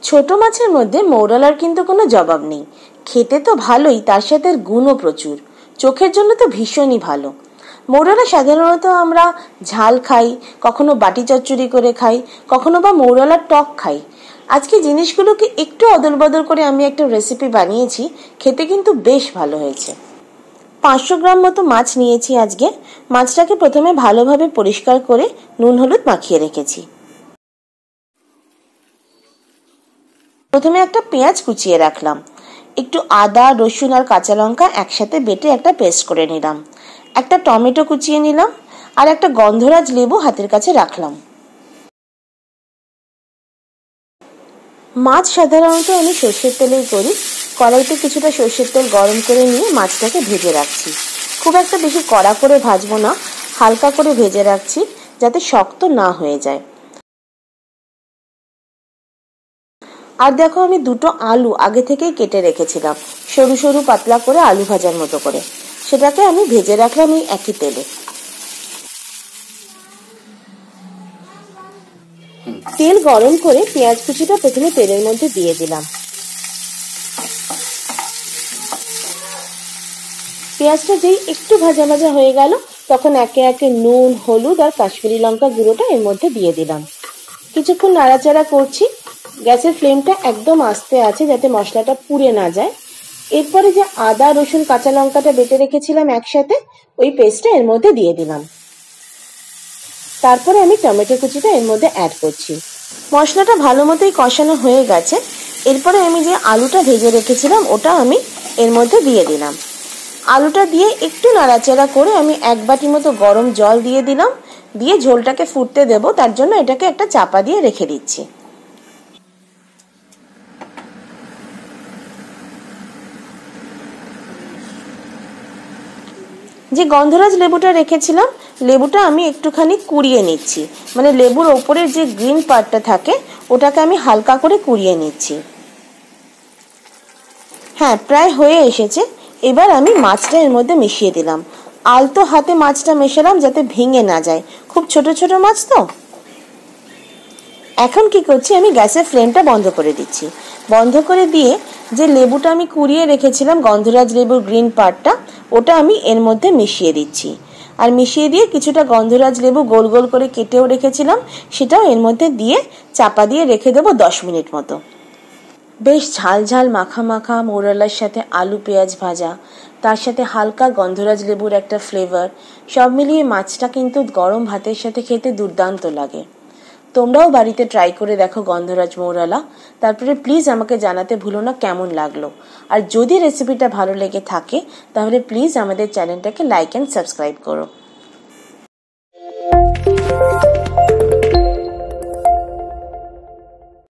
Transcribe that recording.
ছোট মাছের মধ্যে মৌরলার কিন্তু কোনো জবাব নেই। খেতে তো ভালোই, তার সাথে এর গুণও প্রচুর। চোখের জন্য তো ভীষণই ভালো। মৌরলা সাধারণত আমরা ঝাল খাই, কখনো বাটি চচ্চড়ি করে খাই, কখনো বা মৌরলার টক খাই। আজকে জিনিসগুলোকে একটু অদল বদল করে আমি একটা রেসিপি বানিয়েছি, খেতে কিন্তু বেশ ভালো হয়েছে। 500 গ্রাম মতো মাছ নিয়েছি আজকে। মাছটাকে প্রথমে ভালোভাবে পরিষ্কার করে নুন হলুদ মাখিয়ে রেখেছি। প্রথমে একটা পেঁয়াজ কুচিয়ে রাখলাম, একটু আদা রসুন আর কাঁচা লঙ্কা একসাথে বেটে একটা পেস্ট করে নিলাম, একটা টমেটো কুচিয়ে নিলাম, আর একটা গন্ধরাজ লেবু হাতের কাছে রাখলাম। মাছ সাধারণত আমি সর্ষের তেলেই করি। কড়াইতে কিছুটা সর্ষের তেল গরম করে নিয়ে মাছটাকে ভেজে রাখছি। খুব একটা বেশি কড়া করে ভাজবো না, হালকা করে ভেজে রাখছি যাতে শক্ত না হয়ে যায়। আর দেখো, আমি দুটো আলু আগে থেকেই কেটে রেখেছিলাম, সরু সরু পাতলা করে আলু ভাজার মতো করে। সেটাকে আমি ভেজে রাখলাম এই একই তেলে। তেল গরম করে পেঁয়াজ কুচিটা প্রথমে তেলের মধ্যে দিয়ে দিলাম। পেঁয়াজটা যেই একটু ভাজা ভাজা হয়ে গেল, তখন একে একে নুন হলুদ আর কাশ্মীরি লঙ্কা গুঁড়োটা এর মধ্যে দিয়ে দিলাম। কিছুক্ষণ নাড়াচাড়া করছি। গ্যাসের ফ্লেমটা একদম আস্তে আছে যাতে মশলাটা পুড়ে না যায়। এরপরে যে আদা রসুন কাঁচা লঙ্কাটা বেটে রেখেছিলাম একসাথে, ওই পেস্টটা এর মধ্যে দিয়ে দিলাম। তারপরে আমি টমেটো কুচিটা এর মধ্যে অ্যাড করছি। মশলাটা ভালো মতোই কষানো হয়ে গেছে। এরপরে আমি যে আলুটা ভেজে রেখেছিলাম ওটা আমি এর মধ্যে দিয়ে দিলাম। আলুটা দিয়ে একটু নাড়াচাড়া করে আমি 1 বাটি মতো গরম জল দিয়ে দিলাম। দিয়ে ঝোলটাকে ফুটতে দেব, তার জন্য এটাকে একটা চাপা দিয়ে রেখে দিচ্ছি। যে গন্ধরাজ লেবুটা রেখেছিলাম, লেবুটা আমি একটুখানি কুড়িয়ে নিচ্ছি, মানে লেবুর ওপরের যে গ্রিন পার্টটা থাকে ওটাকে আমি হালকা করে কুড়িয়ে নিচ্ছি। হ্যাঁ, প্রায় হয়ে এসেছে। এবার আমি মাছটা এর মধ্যে মিশিয়ে দিলাম। আলতো হাতে মাছটা মেশালাম যাতে ভেঙে না যায়, খুব ছোট ছোট মাছ তো। এখন কি করছি, আমি গ্যাসের ফ্লেমটা বন্ধ করে দিচ্ছি। বন্ধ করে দিয়ে যে লেবুটা আমি কুড়িয়ে রেখেছিলাম, গন্ধরাজ লেবুর গ্রিন পার্টটা, ওটা আমি এর মধ্যে মিশিয়ে দিচ্ছি। আর মিশিয়ে দিয়ে কিছুটা গন্ধরাজ লেবু গোল গোল করে কেটেও রেখেছিলাম, সেটাও এর মধ্যে দিয়ে চাপা দিয়ে রেখে দেবো 10 মিনিট মতো। বেশ ঝাল ঝাল মাখা মাখা মৌরলার সাথে আলু পেঁয়াজ ভাজা, তার সাথে হালকা গন্ধরাজ লেবুর একটা ফ্লেভার, সব মিলিয়ে মাছটা কিন্তু গরম ভাতের সাথে খেতে দুর্দান্ত লাগে। তোমরাও বাড়িতে ট্রাই করে দেখো গন্ধরাজ মৌরলা। তারপরে প্লিজ আমাকে জানাতে ভুলো না কেমন লাগলো। আর যদি রেসিপিটা ভালো লেগে থাকে তাহলে প্লিজ আমাদের চ্যানেলটাকে লাইক অ্যান্ড সাবস্ক্রাইব করো।